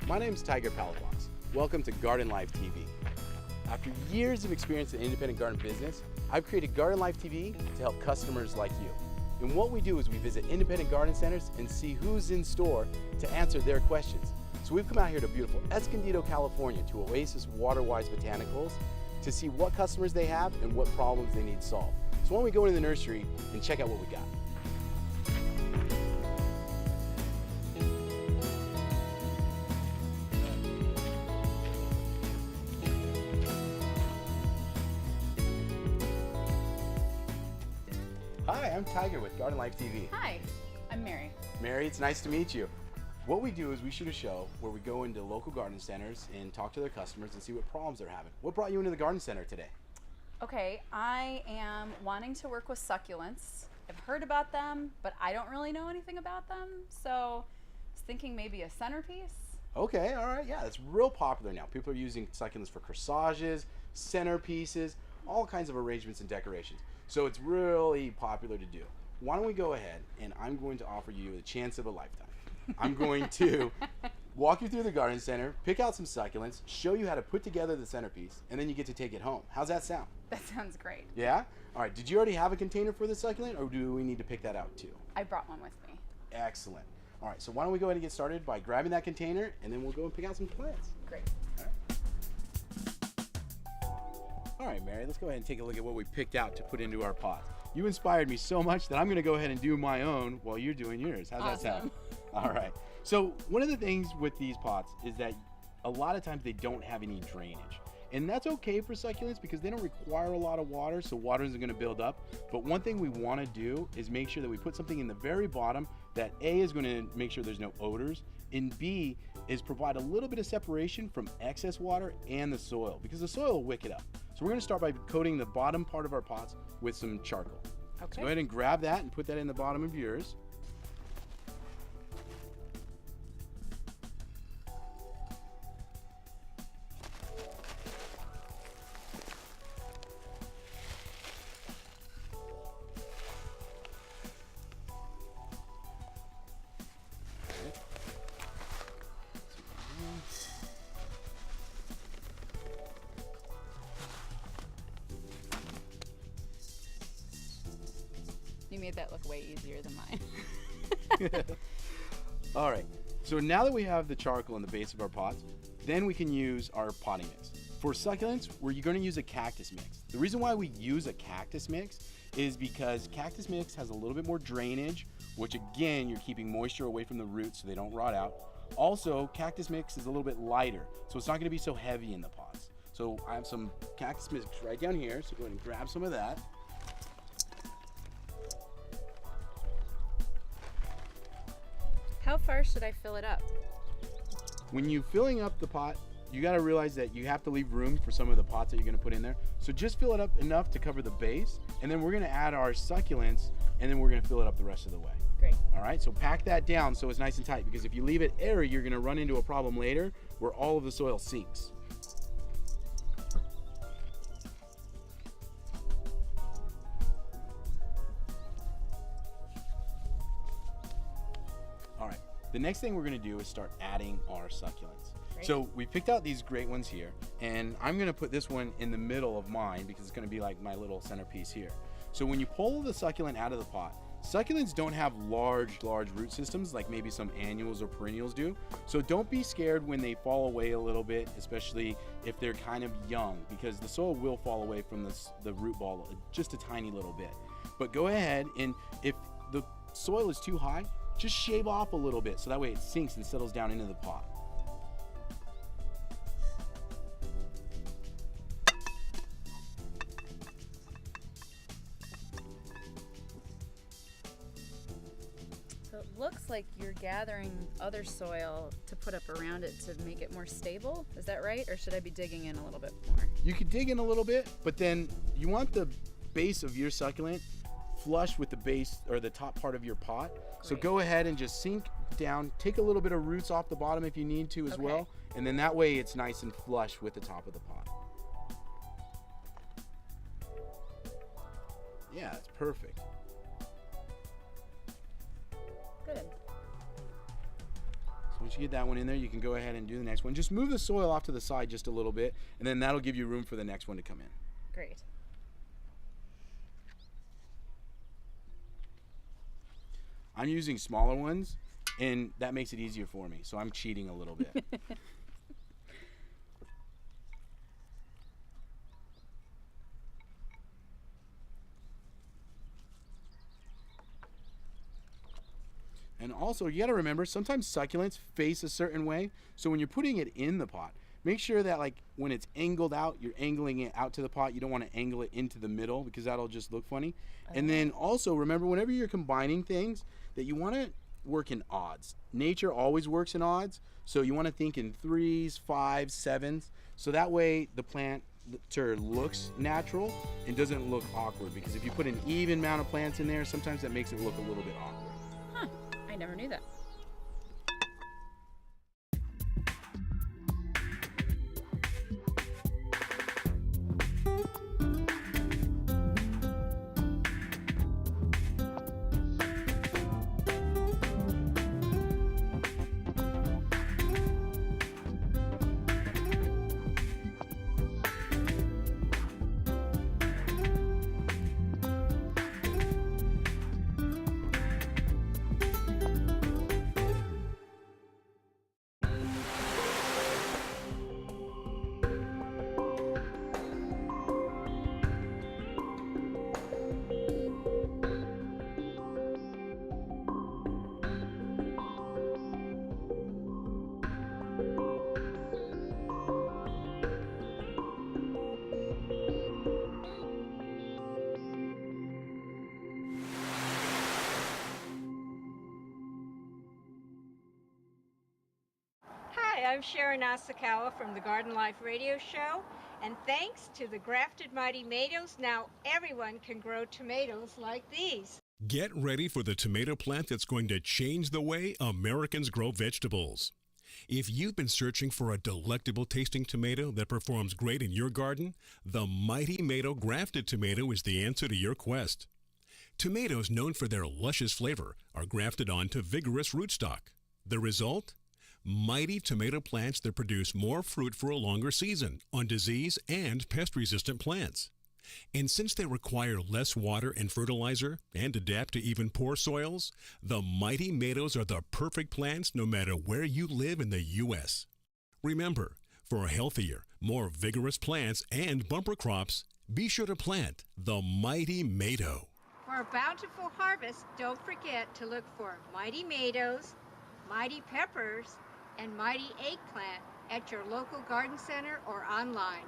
My name's Tiger Palafox. Welcome to Garden Life TV. After years of experience in independent garden business, I've created Garden Life TV to help customers like you. And what we do is we visit independent garden centers and see who's in store to answer their questions. So we've come out here to beautiful Escondido, California to Oasis Waterwise Botanicals to see what customers they have and what problems they need solved. So why don't we go into the nursery and check out what we got. Hi, I'm Tiger with Garden Life TV. Hi, I'm Mary. Mary, it's nice to meet you. What we do is we shoot a show where we go into local garden centers and talk to their customers and see what problems they're having. What brought you into the garden center today? Okay, I am wanting to work with succulents. I've heard about them, but I don't really know anything about them. So I was thinking maybe a centerpiece. Okay, all right, yeah, it's real popular now. People are using succulents for corsages, centerpieces, all kinds of arrangements and decorations. So it's really popular to do. Why don't we go ahead and I'm going to offer you the chance of a lifetime. I'm going to walk you through the garden center, pick out some succulents, show you how to put together the centerpiece, and then you get to take it home. How's that sound? That sounds great. Yeah? All right, did you already have a container for the succulent or do we need to pick that out too? I brought one with me. Excellent. All right, so why don't we go ahead and get started by grabbing that container and then we'll go and pick out some plants. Great. All right, Mary, let's go ahead and take a look at what we picked out to put into our pots. You inspired me so much that I'm gonna go ahead and do my own while you're doing yours. How's that sound? All right. So one of the things with these pots is that a lot of times they don't have any drainage. And that's okay for succulents because they don't require a lot of water, so water isn't gonna build up. But one thing we wanna do is make sure that we put something in the very bottom that A, is gonna make sure there's no odors, and B, is provide a little bit of separation from excess water and the soil, because the soil will wick it up. So we're gonna start by coating the bottom part of our pots with some charcoal. Okay. So go ahead and grab that and put that in the bottom of yours. You made that look way easier than mine. All right, so now that we have the charcoal in the base of our pots, then we can use our potting mix. For succulents, we're going to use a cactus mix. The reason why we use a cactus mix is because cactus mix has a little bit more drainage, which again, you're keeping moisture away from the roots so they don't rot out. Also, cactus mix is a little bit lighter, so it's not going to be so heavy in the pots. So I have some cactus mix right down here, so go ahead and grab some of that. How far should I fill it up? When you're filling up the pot, you got to realize that you have to leave room for some of the pots that you're going to put in there. So just fill it up enough to cover the base, and then we're going to add our succulents, and then we're going to fill it up the rest of the way. Great. All right, so pack that down so it's nice and tight, because if you leave it airy, you're going to run into a problem later where all of the soil sinks. All right, the next thing we're going to do is start adding our succulents. Great. So we picked out these great ones here, and I'm going to put this one in the middle of mine because it's going to be like my little centerpiece here. So when you pull the succulent out of the pot, succulents don't have large root systems like maybe some annuals or perennials do. So don't be scared when they fall away a little bit, especially if they're kind of young, because the soil will fall away from the root ball just a tiny little bit. But go ahead, and if the soil is too high, just shave off a little bit so that way it sinks and settles down into the pot. So it looks like you're gathering other soil to put up around it to make it more stable. Is that right? Or should I be digging in a little bit more? You could dig in a little bit, but then you want the base of your succulent flush with the base or the top part of your pot. So Great. go ahead and just sink down, take a little bit of roots off the bottom if you need to as Okay. well, and then that way it's nice and flush with the top of the pot. Yeah, it's perfect. Good. So Once you get that one in there, you can go ahead and do the next one. Just move the soil off to the side just a little bit, and then that'll give you room for the next one to come in. Great. I'm using smaller ones, and that makes it easier for me, so I'm cheating a little bit. And also, you got to remember, sometimes succulents face a certain way. So when you're putting it in the pot, make sure that like when it's angled out, you're angling it out to the pot. You don't want to angle it into the middle because that'll just look funny. Okay. And then also remember, whenever you're combining things, that you want to work in odds. Nature always works in odds. So you want to think in 3s, 5s, 7s. So that way the plant looks natural and doesn't look awkward. Because if you put an even amount of plants in there, sometimes that makes it look a little bit awkward. Huh, I never knew that. Hi, I'm Sharon Asakawa from the Garden Life Radio Show, and thanks to the grafted Mighty Tomatoes, now everyone can grow tomatoes like these. Get ready for the tomato plant that's going to change the way Americans grow vegetables. If you've been searching for a delectable tasting tomato that performs great in your garden, the Mighty Tomato grafted tomato is the answer to your quest. Tomatoes known for their luscious flavor are grafted onto vigorous rootstock. The result? Mighty tomato plants that produce more fruit for a longer season on disease and pest-resistant plants. And since they require less water and fertilizer and adapt to even poor soils, the Mighty Tomatoes are the perfect plants no matter where you live in the U.S. Remember, for healthier, more vigorous plants and bumper crops, be sure to plant the Mighty Tomato. For a bountiful harvest, don't forget to look for Mighty Tomatoes, Mighty Peppers, and Mighty Eggplant at your local garden center or online.